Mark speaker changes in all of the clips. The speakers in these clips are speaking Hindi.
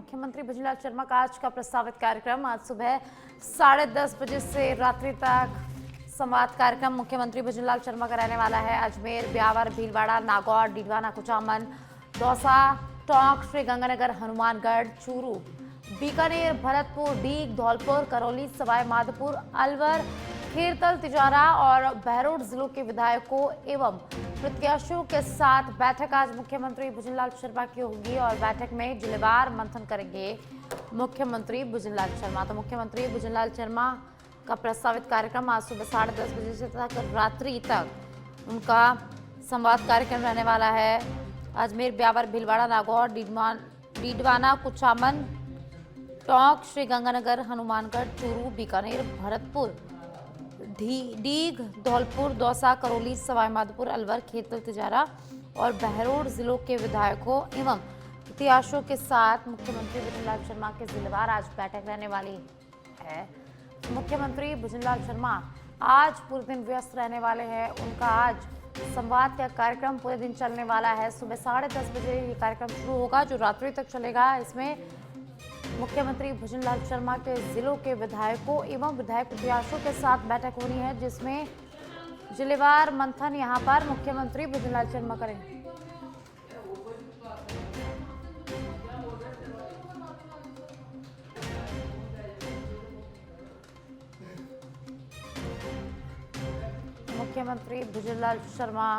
Speaker 1: मुख्यमंत्री भजनलाल शर्मा का आज का प्रस्तावित कार्यक्रम आज सुबह 10:30 बजे से रात्रि तक संवाद कार्यक्रम मुख्यमंत्री भजनलाल शर्मा का रहने वाला है। अजमेर, ब्यावर, भीलवाड़ा, नागौर, डीडवाना, कुचामन, दौसा, टोंक, श्रीगंगानगर, हनुमानगढ़, चूरू, बीकानेर, भरतपुर, डीग, धौलपुर, करौली, सवाई माधोपुर, अलवर, खेरतल, तिजारा और बहरोड जिलों के विधायकों एवं प्रत्याशियों के साथ बैठक आज मुख्यमंत्री भजनलाल शर्मा की होगी और बैठक में जिलेवार मंथन करेंगे मुख्यमंत्री भजनलाल शर्मा। तो मुख्यमंत्री भजनलाल शर्मा का प्रस्तावित कार्यक्रम आज सुबह 10:30 बजे से तक रात्रि तक उनका संवाद कार्यक्रम रहने वाला है। अजमेर, ब्यावर, भीलवाड़ा, नागौर, डीडवाना, कुचामन, टोंक, श्रीगंगानगर, हनुमानगढ़, चूरू, बीकानेर, भरतपुर, डीग, धौलपुर, दौसा, करौली, सवाई माधोपुर, अलवर, खेतल, तिजारा और बहरोड जिलों के विधायकों एवं प्रत्याशियों के साथ मुख्यमंत्री भजनलाल शर्मा के जिलेवार आज बैठक रहने वाली है। मुख्यमंत्री भजनलाल शर्मा आज पूरे दिन व्यस्त रहने वाले हैं। उनका आज संवाद का कार्यक्रम पूरे दिन चलने वाला है। सुबह 10:30 बजे ये कार्यक्रम शुरू होगा जो रात्रि तक चलेगा। इसमें मुख्यमंत्री भजनलाल शर्मा के जिलों के विधायकों एवं विधायक प्रत्याशियों के साथ बैठक होनी है, जिसमें जिलेवार मंथन यहां पर मुख्यमंत्री भजनलाल शर्मा करेंगे। मुख्यमंत्री भजनलाल शर्मा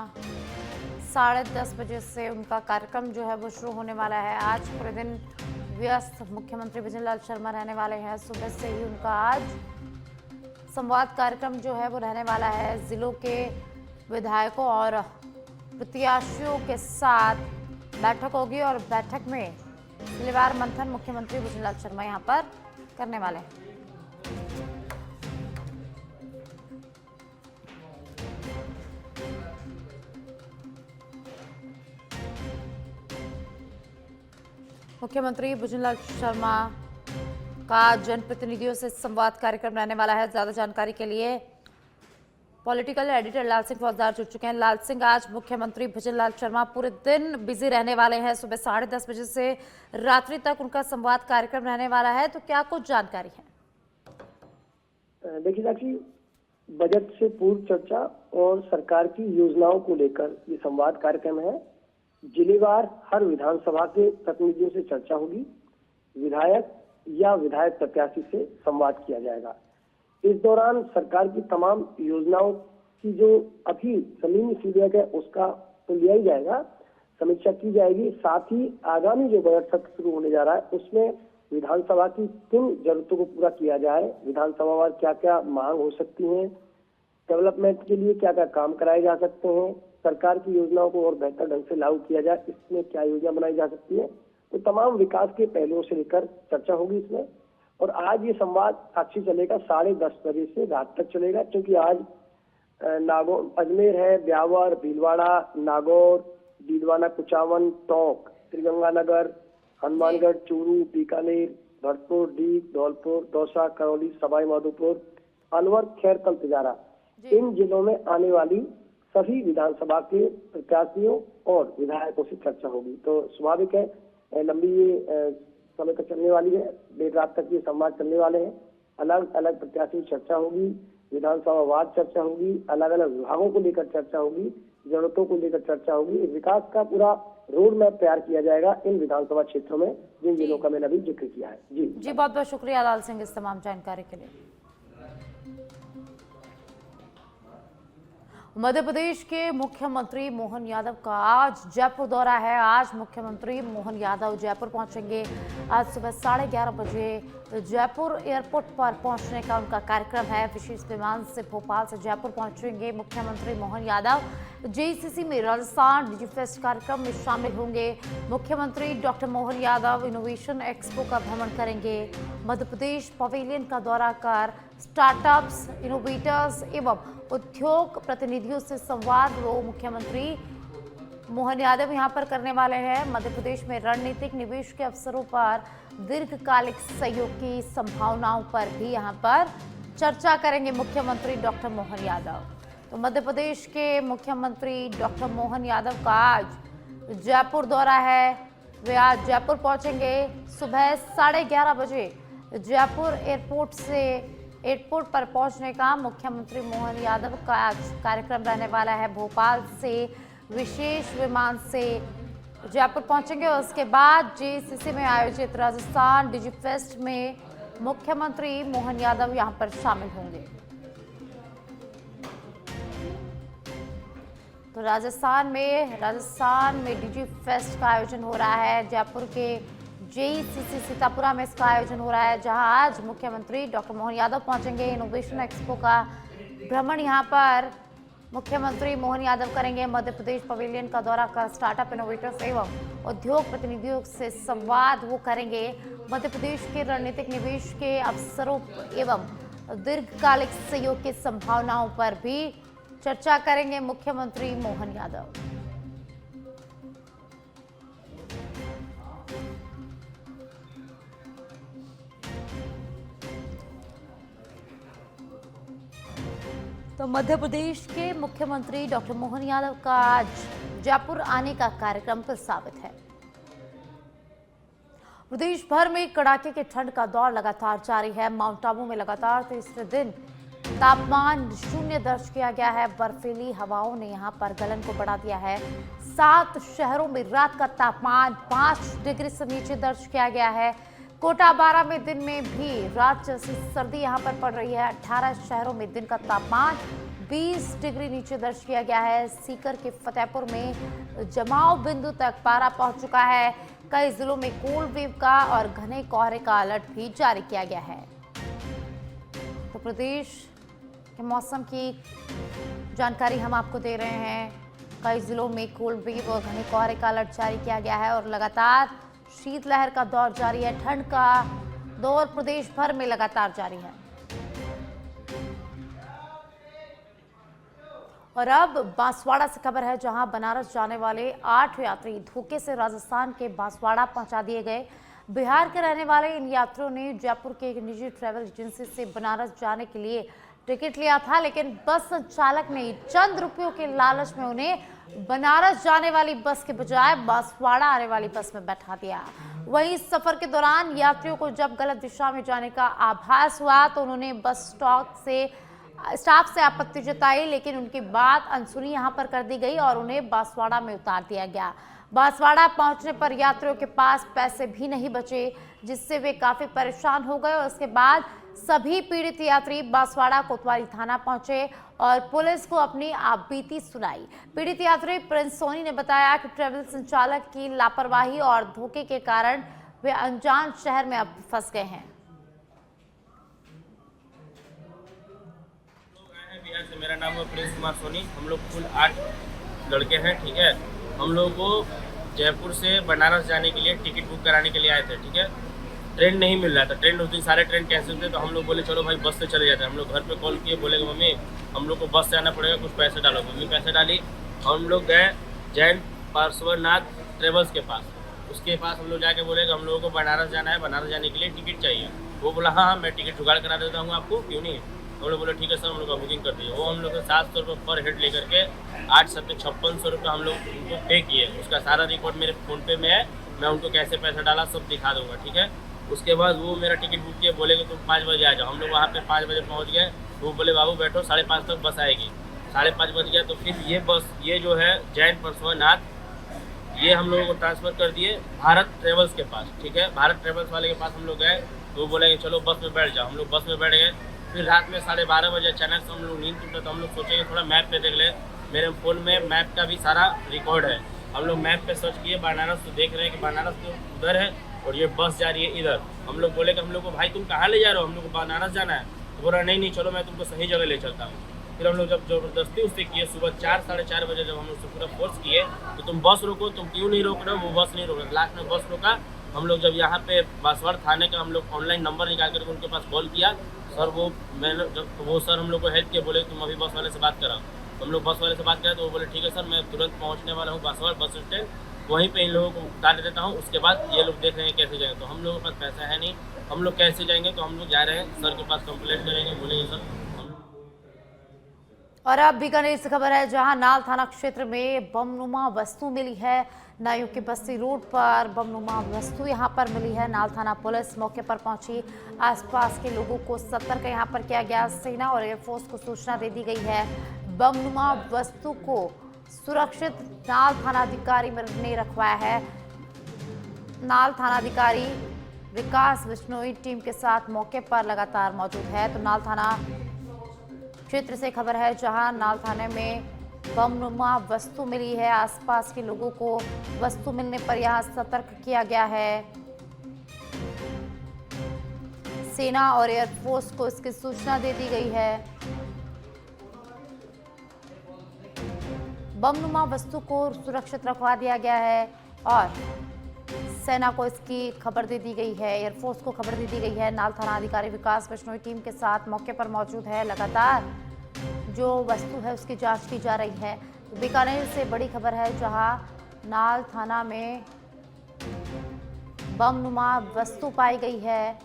Speaker 1: 10:30 बजे से उनका कार्यक्रम जो है वो शुरू होने वाला है। आज पूरे दिन व्यस्त मुख्यमंत्री भजनलाल शर्मा रहने वाले हैं। सुबह से ही उनका आज संवाद कार्यक्रम जो है वो रहने वाला है। जिलों के विधायकों और प्रत्याशियों के साथ बैठक होगी और बैठक में जिलेवार मंथन मुख्यमंत्री भजनलाल शर्मा यहां पर करने वाले हैं। मुख्यमंत्री भजनलाल शर्मा का जनप्रतिनिधियों से संवाद कार्यक्रम रहने वाला है। ज्यादा जानकारी के लिए पॉलिटिकल एडिटर लाल सिंह फौजदार जुड़ चुके हैं। लाल सिंह, आज मुख्यमंत्री भजनलाल शर्मा पूरे दिन बिजी रहने वाले हैं। सुबह 10:30 बजे से रात्रि तक उनका संवाद कार्यक्रम रहने वाला है, तो क्या कुछ जानकारी है?
Speaker 2: देखिए साक्षी, बजट से पूर्व चर्चा और सरकार की योजनाओं को लेकर ये संवाद कार्यक्रम है। जिलेवार हर विधानसभा के प्रतिनिधियों से चर्चा होगी। विधायक या विधायक प्रत्याशी से संवाद किया जाएगा। इस दौरान सरकार की तमाम योजनाओं की जो अभी जमीनी फीडबैक है उसका तो लिया ही जाएगा, समीक्षा की जाएगी। साथ ही आगामी जो बजट सत्र शुरू होने जा रहा है उसमें विधानसभा की किन जरूरतों को पूरा किया जाए, विधानसभा वार क्या क्या मांग हो सकती है, डेवलपमेंट के लिए क्या क्या काम कराए जा सकते हैं, सरकार की योजनाओं को और बेहतर ढंग से लागू किया जाए, इसमें क्या योजना बनाई जा सकती है, तो तमाम विकास के पहलुओं से लेकर चर्चा होगी इसमें। और आज ये संवाद साक्षी चलेगा 10:30 बजे से रात तक चलेगा, क्योंकि आज नागौर, अजमेर है, ब्यावर, भीलवाड़ा, नागौर, डीडवाना, कुचामन, टोंक, श्रीगंगानगर, हनुमानगढ़, चूरू, बीकानेर, भरतपुर, डीग, धौलपुर, दौसा, करौली, सवाई माधोपुर, अलवर, खेरतल, तिजारा, इन जिलों में आने वाली सभी विधानसभा के प्रत्याशियों और विधायकों से चर्चा होगी। तो स्वाभाविक है लंबी ये समय तक चलने वाली है, देर रात तक ये संवाद चलने वाले हैं। अलग अलग प्रत्याशी चर्चा होगी, विधानसभा वार चर्चा होगी, अलग अलग विभागों को लेकर चर्चा होगी, जरूरतों को लेकर चर्चा होगी। विकास का पूरा रोड मैप तैयार किया जाएगा इन विधानसभा क्षेत्रों में, जिन जिलों का मैंने अभी जिक्र किया है। जी
Speaker 1: बहुत बहुत शुक्रिया लाल सिंह इस तमाम जानकारी के लिए। मध्य प्रदेश के मुख्यमंत्री मोहन यादव का आज जयपुर दौरा है। आज मुख्यमंत्री मोहन यादव जयपुर पहुंचेंगे। आज सुबह 11:30 बजे जयपुर एयरपोर्ट पर पहुंचने का उनका कार्यक्रम है। विशेष विमान से भोपाल से जयपुर पहुंचेंगे मुख्यमंत्री मोहन यादव। जेसीसी में राजस्थान डिजिफेस्ट कार्यक्रम में शामिल होंगे। मुख्यमंत्री doctor Mohan Yadav innovation expo का भ्रमण करेंगे। मध्य प्रदेश पवेलियन का दौरा कर स्टार्टअप्स, इनोवेटर्स एवं उद्योग प्रतिनिधियों से संवाद मुख्यमंत्री मोहन यादव यहां पर करने वाले हैं। मध्य प्रदेश में रणनीतिक निवेश के अवसरों पर दीर्घकालिक सहयोग की संभावनाओं पर भी यहां पर चर्चा करेंगे मुख्यमंत्री डॉक्टर मोहन यादव। तो मध्य प्रदेश के मुख्यमंत्री डॉक्टर मोहन यादव का आज जयपुर दौरा है। वे आज जयपुर पहुंचेंगे। सुबह 11:30 बजे जयपुर एयरपोर्ट पर पहुंचने का मुख्यमंत्री मोहन यादव का आज कार्यक्रम रहने वाला है। भोपाल से विशेष विमान से जयपुर पहुंचेंगे और उसके बाद जेसीसी में आयोजित राजस्थान डिजिफेस्ट में मुख्यमंत्री मोहन यादव यहां पर शामिल होंगे। तो राजस्थान में डिजिफेस्ट का आयोजन हो रहा है। जयपुर के जेईसीसी सीतापुरा में इसका आयोजन हो रहा है, जहां आज मुख्यमंत्री डॉक्टर मोहन यादव पहुंचेंगे। इनोवेशन एक्सपो का भ्रमण यहां पर मुख्यमंत्री मोहन यादव करेंगे। मध्य प्रदेश पवेलियन का दौरा कर स्टार्टअप इनोवेटर्स एवं उद्योग प्रतिनिधियों से संवाद वो करेंगे। मध्य प्रदेश के रणनीतिक निवेश के अवसरों एवं दीर्घकालिक सहयोग की संभावनाओं पर भी चर्चा करेंगे मुख्यमंत्री मोहन यादव। तो मध्य प्रदेश के मुख्यमंत्री डॉक्टर मोहन यादव का आज जयपुर आने का कार्यक्रम प्रस्तावित है। प्रदेश भर में कड़ाके की ठंड का दौर लगातार जारी है। माउंट आबू में लगातार तीसरे दिन तापमान 0 दर्ज किया गया है। बर्फीली हवाओं ने यहां पर गलन को बढ़ा दिया है। 7 शहरों में रात का तापमान 5 डिग्री से नीचे दर्ज किया गया है। कोटा 12 में दिन में भी रात जैसी सर्दी यहां पर पड़ रही है। 18 शहरों में दिन का तापमान 20 डिग्री नीचे दर्ज किया गया है। सीकर के फतेहपुर में जमाव बिंदु तक पारा पहुंच चुका है। कई जिलों में कोल्ड वेव का और घने कोहरे का अलर्ट भी जारी किया गया है। तो प्रदेश के मौसम की जानकारी हम आपको दे रहे हैं। कई जिलों में कोल्ड वेव और घने कोहरे का अलर्ट जारी किया गया है और लगातार शीतलहर का दौर जारी है। ठंड का दौर प्रदेश भर में लगातार जारी है। और अब बांसवाड़ा से खबर है, जहां बनारस जाने वाले 8 यात्री धोखे से राजस्थान के बांसवाड़ा पहुंचा दिए गए। बिहार के रहने वाले इन यात्रियों ने जयपुर के एक निजी ट्रैवल एजेंसी से बनारस जाने के लिए टिकट लिया था, लेकिन बस चालक ने चंद रुपयों के लालच में उन्हें बनारस जाने वाली बस के बजाय बांसवाड़ा आने वाली बस में बैठा दिया। वहीं सफर के दौरान यात्रियों को जब गलत दिशा में जाने का आभास हुआ तो उन्होंने बस स्टाफ से आपत्ति जताई, लेकिन उनकी बात अनसुनी यहां पर कर दी गई और उन्हें बांसवाड़ा में उतार दिया गया। बांसवाड़ा पहुंचने पर यात्रियों के पास पैसे भी नहीं बचे, जिससे वे काफी परेशान हो गए और उसके बाद सभी पीड़ित यात्री बांसवाड़ा कोतवाली थाना पहुंचे और पुलिस को अपनी आपबीती सुनाई। पीड़ित यात्री प्रिंस सोनी ने बताया कि ट्रैवल संचालक की लापरवाही और धोखे के कारण वे अनजान शहर में अब फंस गए हैं।
Speaker 3: बिहार से, मेरा नाम है प्रिंस कुमार सोनी। हम लोग कुल 8 लड़के हैं, ठीक है। हम लोग को जयपुर से बनारस जाने के लिए टिकट बुक कराने के लिए आए थे, ठीक है। ट्रेन नहीं मिल रहा था, ट्रेन उस दिन सारे ट्रेन कैंसिल थे, तो हम लोग बोले चलो भाई बस से चले जाते हैं। हम लोग घर पे कॉल किए, बोले कि मम्मी हम लोग को बस से आना पड़ेगा, कुछ पैसे डालो। मम्मी पैसे डाली, हम लोग गए जैन पार्श्वनाथ ट्रेवल्स के पास। उसके पास हम लोग जाके बोले कि हम लोगों को बनारस जाना है, बनारस जाने के लिए टिकट चाहिए। वो बोला हाँ मैं टिकट जुगाड़ करा देता हूँ आपको, क्यों नहीं। हम लोग बोले ठीक है सर, हम लोग का बुकिंग कर दीजिए। वो हम लोग को 700 रुपये पर हेड लेकर के 8 7 5600 रुपये हम लोग उनको पे किए। उसका सारा रिकॉर्ड मेरे फ़ोनपे में है, मैं उनको कैसे पैसा डाला सब दिखा दूँगा, ठीक है। उसके बाद वो मेरा टिकट बुक किए, बोले कि तुम 5 बजे आ जाओ। हम लोग वहाँ पे 5 बजे पहुँच गए। वो बोले बाबू बैठो, 5:30 तक बस आएगी। 5:30 बज गया, तो फिर ये बस ये जो है जैन पार्श्वनाथ, ये हम लोगों को ट्रांसफ़र कर दिए भारत ट्रेवल्स के पास, ठीक है। भारत ट्रेवल्स वाले के पास हम लोग गए, तो वो बोले चलो बस में बैठ जाओ। हम लोग बस में बैठ गए। फिर रात में 12:30 बजे अचानक से हम लोग नींद टूटा, तो हम लोग सोचे कि थोड़ा मैप पे देख ले। मेरे फ़ोन में मैप का भी सारा रिकॉर्ड है। हम लोग मैप पे सर्च किए बनारस, तो देख रहे हैं कि बनारस तो उधर है और ये बस जा रही है इधर। हम लोग बोले कि हम लोग को भाई तुम कहाँ ले जा रहे हो, हम लोग को बनारस जाना है। तो बोला नहीं चलो मैं तुमको सही जगह ले चलता हूँ। फिर हम लोग जब ज़बरदस्ती उससे किए, सुबह 4 साढ़े 4 बजे जब हम लोग से पूरा फोर्स किए तो तुम बस रोको, तुम क्यों नहीं रोक रहे हो। वो बस नहीं रोक रहे, लास्ट में बस रोका। हम लोग जब यहाँ पे बांसवाड़ा थाने का हम लोग ऑनलाइन नंबर निकाल करके उनके पास कॉल किया, सर वो सर हम लोग को हेल्प किए, बोले तुम अभी बस वाले से बात कराओ। तो हम लोग बस वाले से बात करें तो वो बोले ठीक है सर, मैं तुरंत पहुँचने वाला हूँ बांसवाड़ा बस स्टैंड, वहीं पे इन लोगों को उतार देता हूँ। उसके बाद ये लोग देख रहे हैं कैसे जाएंगे। तो हम लोगों के पास पैसा है नहीं, हम लोग कैसे जाएंगे। तो हम लोग जा रहे हैं सर के पास, कंप्लेंट करेंगे। बोले सर
Speaker 1: और अब बीकानेर से खबर है, जहां नाल थाना क्षेत्र में बमनुमा वस्तु मिली है। नायू की बस्ती रोड पर बमनुमा वस्तु यहां पर मिली है। नाल थाना पुलिस मौके पर पहुंची, आसपास के लोगों को सतर्क यहां पर किया गया। सेना और एयरफोर्स को सूचना दे दी गई है। बमनुमा वस्तु को सुरक्षित नाल थानाधिकारी ने रखवाया है। नाल थानाधिकारी विकास बिश्नोई टीम के साथ मौके पर लगातार मौजूद है। तो नाल थाना क्षेत्र से खबर है, जहां नाल थाने में बमनुमा वस्तु मिली है। आसपास के लोगों को वस्तु मिलने पर यहां सतर्क किया गया है। सेना और एयरफोर्स को इसकी सूचना दे दी गई है। बमनुमा वस्तु को सुरक्षित रखवा दिया गया है और सेना को इसकी खबर दे दी गई है, एयरफोर्स को खबर दे दी गई है। नाल थाना अधिकारी विकास बिश्नोई टीम के साथ मौके पर मौजूद है। लगातार जो वस्तु है उसकी जांच की जा रही है। तो बीकानेर से बड़ी खबर है, जहां नाल थाना में बमनुमा वस्तु पाई गई है।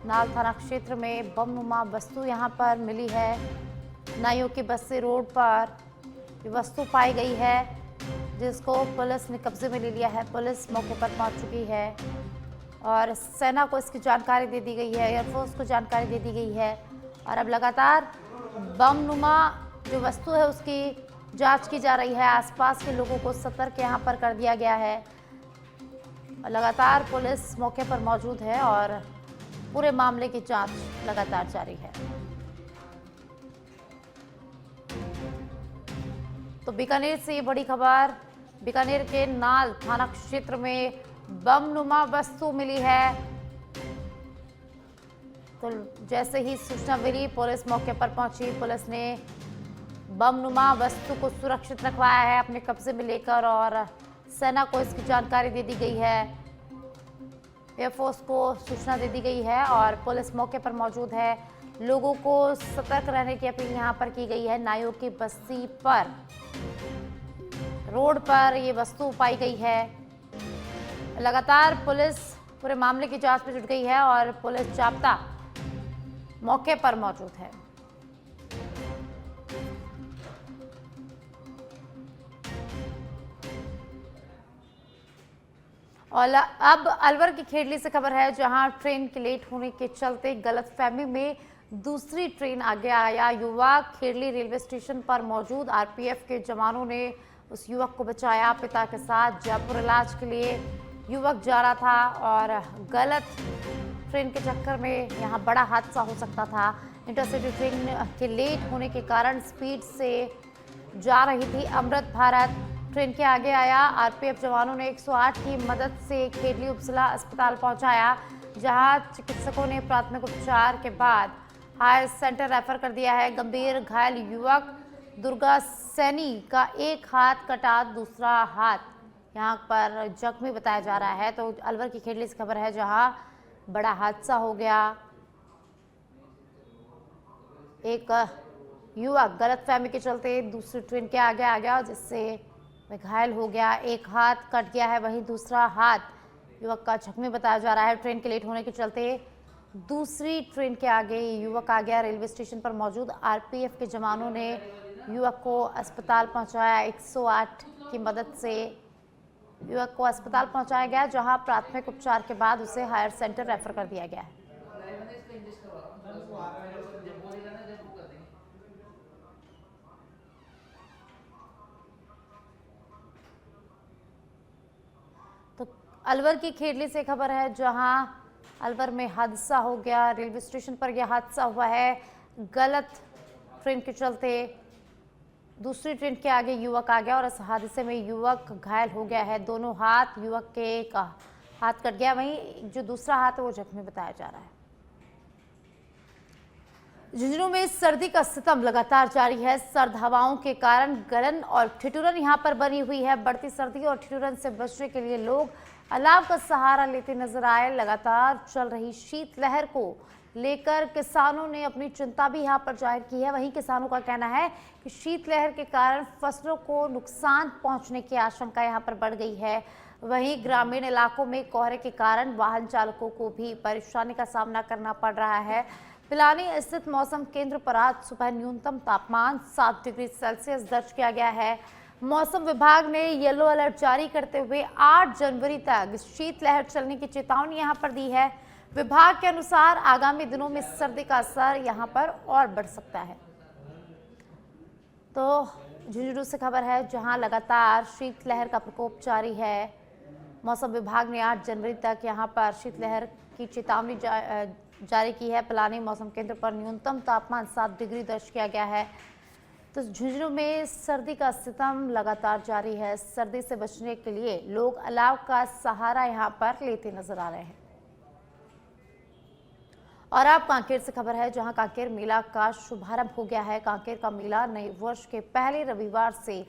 Speaker 1: नाल थाना क्षेत्र में बमनुमा वस्तु यहां पर मिली है। नायू की बस्ती रोड पर ये वस्तु पाई गई है, जिसको पुलिस ने कब्जे में ले लिया है। पुलिस मौके पर पहुंच चुकी है और सेना को इसकी जानकारी दे दी गई है, एयरफोर्स को जानकारी दे दी गई है। और अब लगातार बमनुमा जो वस्तु है उसकी जांच की जा रही है। आसपास के लोगों को सतर्क यहां पर कर दिया गया है। लगातार पुलिस मौके पर मौजूद है और पूरे मामले की जांच लगातार जारी है। तो बीकानेर से ये बड़ी खबर, बीकानेर के नाल थाना क्षेत्र में बमनुमा वस्तु मिली है। तो जैसे ही सूचना मिली, पुलिस मौके पर पहुंची। पुलिस ने बमनुमा वस्तु को सुरक्षित रखवाया है अपने कब्जे में लेकर और सेना को इसकी जानकारी दे दी गई है, एयरफोर्स को सूचना दे दी गई है और पुलिस मौके पर मौजूद है। लोगों को सतर्क रहने की अपील यहां पर की गई है। नायू की बस्ती पर रोड पर ये वस्तु पाई गई है। लगातार पुलिस पूरे मामले की जांच में जुट गई है और पुलिस जाब्ता मौके पर मौजूद है। और अब अलवर की खेड़ली से खबर है, जहां ट्रेन के लेट होने के चलते गलतफहमी में दूसरी ट्रेन आगे आया युवक। खेड़ली रेलवे स्टेशन पर मौजूद आरपीएफ के जवानों ने उस युवक को बचाया। पिता के साथ जयपुर इलाज के लिए युवक जा रहा था और गलत ट्रेन के चक्कर में यहां बड़ा हादसा हो सकता था। इंटरसिटी ट्रेन के लेट होने के कारण स्पीड से जा रही थी अमृत भारत ट्रेन के आगे आया। आरपीएफ जवानों ने 108 की मदद से खेड़ली उपजिला अस्पताल पहुंचाया, जहां चिकित्सकों ने प्राथमिक उपचार के बाद हायर सेंटर रेफर कर दिया है। गंभीर घायल युवक दुर्गा सैनी का एक हाथ कटा, दूसरा हाथ यहां पर जख्मी बताया जा रहा है। तो अलवर की खेड़ली से खबर है, जहां बड़ा हादसा हो गया। एक युवक गलतफहमी के चलते दूसरी ट्रेन के आगे आ गया, जिससे वह घायल हो गया। एक हाथ कट गया है, वहीं दूसरा हाथ युवक का जख्मी बताया जा रहा है। ट्रेन के लेट होने के चलते दूसरी ट्रेन के आगे युवक आ गया। रेलवे स्टेशन पर मौजूद आरपीएफ के जवानों ने युवक को अस्पताल पहुंचाया। 108 की मदद से युवक को अस्पताल पहुंचाया गया, जहां प्राथमिक उपचार के बाद उसे हायर सेंटर रेफर कर दिया गया है। तो अलवर की खेड़ली से खबर है, जहां अलवर में हादसा हो गया। रेलवे स्टेशन पर यह हादसा हुआ है। गलत ट्रेन के चलते दूसरी ट्रेन के आगे युवक आ गया और इस हादसे में युवक घायल हो गया है। दोनों हाथ, युवक के एक हाथ कट गया, वहीं जो दूसरा हाथ है वो जख्मी बताया जा रहा है। झुंझुनू में सर्दी का सितम लगातार जारी है। सर्द हवाओं के कारण गलन और ठिठुरन यहां पर बनी हुई है। बढ़ती सर्दी और ठिठुरन से बचने के लिए लोग अलाव का सहारा लेते नजर आए। लगातार चल रही शीतलहर को लेकर किसानों ने अपनी चिंता भी यहां पर जाहिर की है। वहीं किसानों का कहना है कि शीतलहर के कारण फसलों को नुकसान पहुंचने की आशंका यहां पर बढ़ गई है। वहीं ग्रामीण इलाकों में कोहरे के कारण वाहन चालकों को भी परेशानी का सामना करना पड़ रहा है। पिलानी स्थित मौसम केंद्र पर आज सुबह न्यूनतम तापमान 7 डिग्री सेल्सियस दर्ज किया गया है। मौसम विभाग ने येलो अलर्ट जारी करते हुए 8 जनवरी तक शीतलहर चलने की चेतावनी यहां पर दी है। विभाग के अनुसार आगामी दिनों में सर्दी का असर यहां पर और बढ़ सकता है। तो झुंझुनू से खबर है, जहां लगातार शीतलहर का प्रकोप जारी है। मौसम विभाग ने 8 जनवरी तक यहां पर शीतलहर की चेतावनी जारी की है। पिलानी मौसम केंद्र पर न्यूनतम तापमान 7 डिग्री दर्ज किया गया है। तो झुंझुनू में सर्दी का सितम लगातार जारी है। सर्दी से बचने के लिए लोग अलाव का सहारा यहां पर लेते नजर आ रहे हैं। और अब कांकेर से खबर है, जहां कांकेर मेला का शुभारंभ हो गया है। कांकेर का मेला नए वर्ष के पहले रविवार से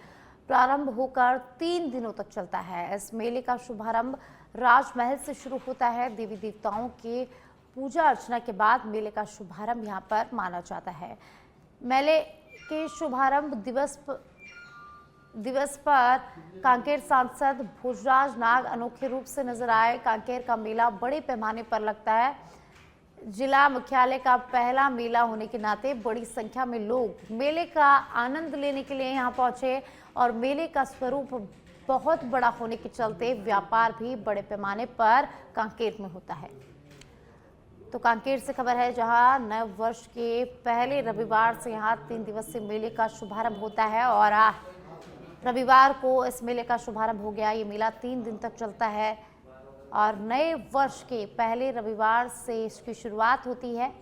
Speaker 1: प्रारंभ होकर 3 दिनों तक चलता है। इस मेले का शुभारंभ राजमहल से शुरू होता है। देवी देवताओं के पूजा अर्चना के बाद मेले का शुभारंभ यहां पर माना जाता है। मेले के शुभारंभ दिवस पर कांकेर सांसद भोजराज नाग अनोखे रूप से नजर आए। कांकेर का मेला बड़े पैमाने पर लगता है। जिला मुख्यालय का पहला मेला होने के नाते बड़ी संख्या में लोग मेले का आनंद लेने के लिए यहां पहुंचे और मेले का स्वरूप बहुत बड़ा होने के चलते व्यापार भी बड़े पैमाने पर कांकेर में होता है। तो कांकेर से खबर है, जहां नए वर्ष के पहले रविवार से यहां 3 दिवसीय मेले का शुभारंभ होता है और रविवार को इस मेले का शुभारंभ हो गया। ये मेला 3 दिन तक चलता है और नए वर्ष के पहले रविवार से इसकी शुरुआत होती है।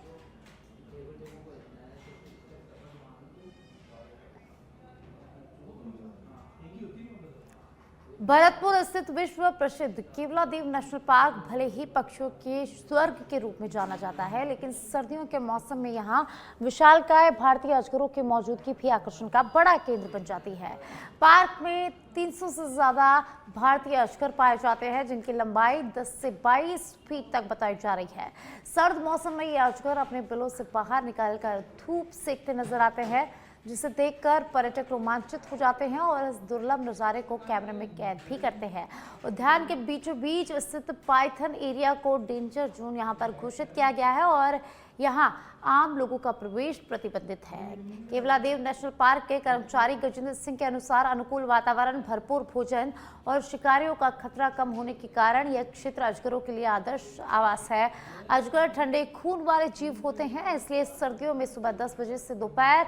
Speaker 1: भरतपुर स्थित विश्व प्रसिद्ध केवलादेव नेशनल पार्क भले ही पक्षियों के स्वर्ग के रूप में जाना जाता है, लेकिन सर्दियों के मौसम में यहाँ विशालकाय भारतीय अजगरों की मौजूदगी भी आकर्षण का बड़ा केंद्र बन जाती है। पार्क में 300 से ज्यादा भारतीय अजगर पाए जाते हैं, जिनकी लंबाई 10 से 22 फीट तक बताई जा रही है। सर्द मौसम में ये अजगर अपने बिलों से बाहर निकालकर धूप सेकते नजर आते हैं, जिसे देखकर पर्यटक रोमांचित हो जाते हैं और इस दुर्लभ नज़ारे को कैमरे में कैद भी करते हैं। उद्यान के बीचों बीच स्थित पाइथन एरिया को डेंजर जोन यहां पर घोषित किया गया है और यहां आम लोगों का प्रवेश प्रतिबंधित है। केवलादेव नेशनल पार्क के कर्मचारी गजेंद्र सिंह के अनुसार अनुकूल वातावरण, भरपूर भोजन और शिकारियों का खतरा कम होने के कारण यह क्षेत्र अजगरों के लिए आदर्श आवास है। अजगर ठंडे खून वाले जीव होते हैं, इसलिए सर्दियों में सुबह 10 बजे से दोपहर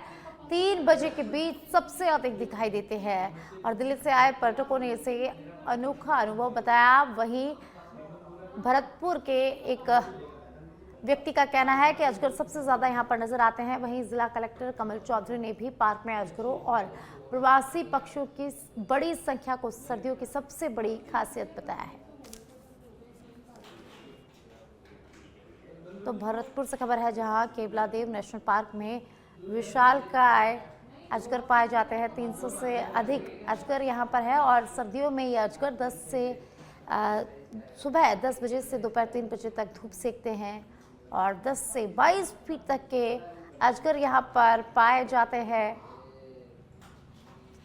Speaker 1: 3 बजे के बीच सबसे अधिक दिखाई देते हैं और दिल्ली से आए पर्यटकों ने इसे अनोखा अनुभव बताया। वहीं भरतपुर के एक व्यक्ति का कहना है कि अजगर सबसे ज्यादा यहां पर नजर आते हैं। वहीं जिला कलेक्टर कमल चौधरी ने भी पार्क में अजगरों और प्रवासी पक्षियों की बड़ी संख्या को सर्दियों की सबसे बड़ी खासियत बताया है। तो भरतपुर से खबर है, जहां केवलादेव नेशनल पार्क में विशालकाय अजगर पाए जाते हैं। 300 से अधिक अजगर यहां पर है और सर्दियों में ये अजगर सुबह 10 बजे से दोपहर 3 बजे तक धूप सेकते हैं और 10 से 22 फीट तक के अजगर यहां पर पाए जाते हैं।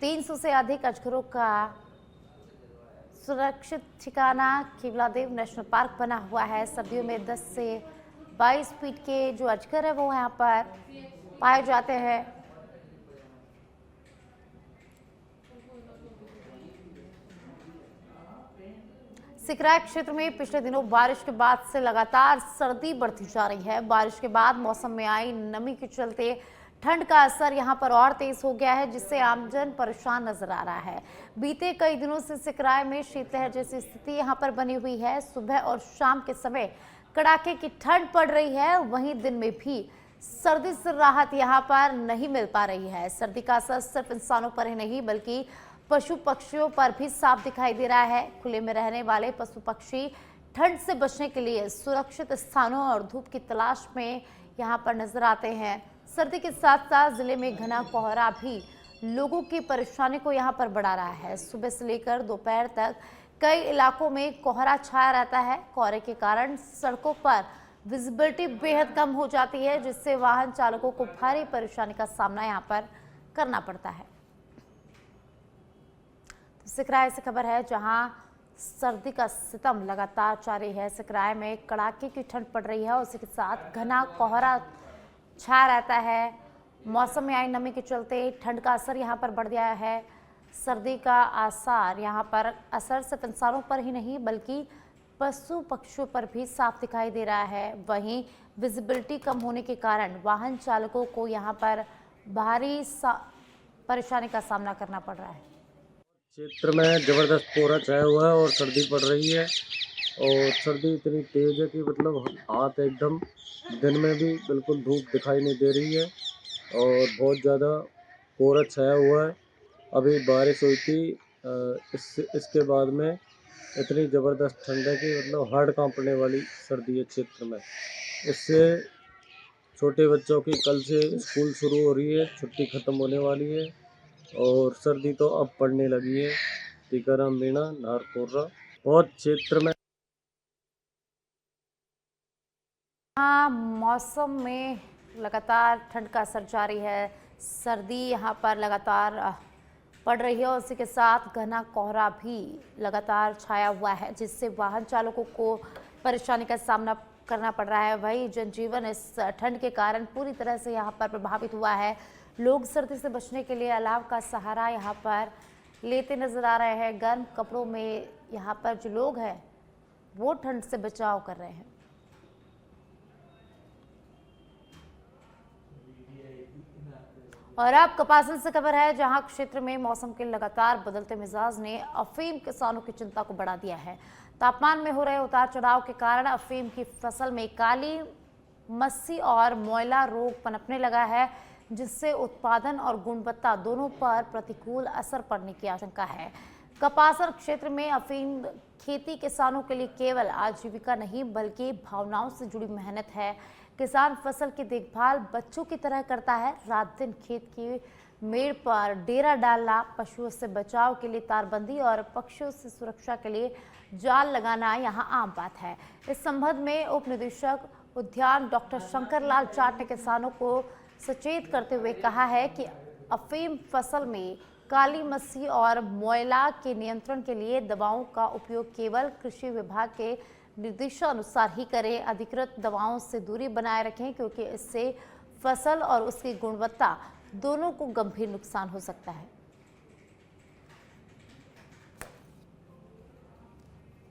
Speaker 1: 300 से अधिक अजगरों का सुरक्षित ठिकाना केवलादेव नेशनल पार्क बना हुआ है। सर्दियों में 10 से 22 फीट के जो अजगर है वो यहाँ पर पाए जाते हैं। सिकराय क्षेत्र में पिछले दिनों बारिश के बाद से लगातार सर्दी बढ़ती जा रही है। बारिश के बाद मौसम में आई नमी के चलते ठंड का असर यहां पर और तेज हो गया है, जिससे आमजन परेशान नजर आ रहा है। बीते कई दिनों से सिकराय में शीतलहर जैसी स्थिति यहां पर बनी हुई है। सुबह और शाम के समय कड़ाके की ठंड पड़ रही है, वहीं दिन में भी सर्दी से राहत यहां पर नहीं मिल पा रही है। सर्दी का असर सिर्फ इंसानों पर ही नहीं बल्कि पशु पक्षियों पर भी साफ दिखाई दे रहा है। खुले में रहने वाले पशु पक्षी ठंड से बचने के लिए सुरक्षित स्थानों और धूप की तलाश में यहां पर नजर आते हैं। सर्दी के साथ साथ जिले में घना कोहरा भी लोगों की परेशानी को यहां पर बढ़ा रहा है। सुबह से लेकर दोपहर तक कई इलाकों में कोहरा छाया रहता है। कोहरे के कारण सड़कों पर विजिबिलिटी बेहद कम हो जाती है, जिससे वाहन चालकों को भारी परेशानी का सामना यहां पर करना पड़ता है। तो सिकराय से खबर है, जहां सर्दी का सितम लगातार जारी है। सिकराय में कड़ाके की ठंड पड़ रही है और उसी के साथ घना कोहरा छाया रहता है। मौसम में आई नमी के चलते ठंड का असर यहाँ पर बढ़ गया है। सर्दी का आसार यहाँ पर असर सिर्फ इंसानों पर ही नहीं बल्कि पशु पक्षियों पर भी साफ दिखाई दे रहा है। वहीं विजिबिलिटी कम होने के कारण वाहन चालकों को यहाँ पर भारी परेशानी का सामना करना पड़ रहा है।
Speaker 4: क्षेत्र में जबरदस्त कोहरा छाया हुआ है और सर्दी पड़ रही है और सर्दी इतनी तेज है कि मतलब हाथ एकदम दिन में भी बिल्कुल धूप दिखाई नहीं दे रही है और बहुत ज़्यादा कोहरा छाया हुआ है। अभी बारिश हुई थी, इसके बाद में इतनी ज़बरदस्त ठंड है कि मतलब हार्ड कांपने वाली सर्दी है क्षेत्र में। इससे छोटे बच्चों की कल से स्कूल शुरू हो रही है, छुट्टी ख़त्म होने वाली है और सर्दी तो अब पड़ने लगी है। टीकाराम मीणा, नारकोर्रा। बहुत क्षेत्र में
Speaker 1: हाँ, मौसम में लगातार ठंड का असर जारी है। सर्दी यहाँ पर लगातार पड़ रही है और उसी के साथ घना कोहरा भी लगातार छाया हुआ है जिससे वाहन चालकों को परेशानी का सामना करना पड़ रहा है। वही जनजीवन इस ठंड के कारण पूरी तरह से यहाँ पर प्रभावित हुआ है। लोग सर्दी से बचने के लिए अलाव का सहारा यहाँ पर लेते नजर आ रहे हैं। गर्म कपड़ों में यहाँ पर जो लोग हैं वो ठंड से बचाव कर रहे हैं। और अब कपासन से खबर है जहां क्षेत्र में मौसम के लगातार बदलते मिजाज ने अफीम किसानों की चिंता को बढ़ा दिया है। तापमान में हो रहे उतार चढ़ाव के कारण अफीम की फसल में काली मस्सी और मोयला रोग पनपने लगा है जिससे उत्पादन और गुणवत्ता दोनों पर प्रतिकूल असर पड़ने की आशंका है। कपासन क्षेत्र में अफीम खेती किसानों के लिए केवल आजीविका नहीं बल्कि भावनाओं से जुड़ी मेहनत है। किसान फसल की देखभाल बच्चों की तरह करता है। रात दिन खेत की मेड़ पर डेरा डालना, पशुओं से बचाव के लिए तारबंदी और पक्षियों से सुरक्षा के लिए जाल लगाना यहाँ आम बात है। इस संबंध में उप निदेशक उद्यान डॉक्टर शंकर लाल जाट ने किसानों को सचेत करते हुए कहा है कि अफीम फसल में काली मस्सी और मोयला के नियंत्रण के लिए दवाओं का उपयोग केवल कृषि विभाग के निर्देशानुसार ही करें। अधिकृत दवाओं से दूरी बनाए रखें क्योंकि इससे फसल और उसकी गुणवत्ता दोनों को गंभीर नुकसान हो सकता है।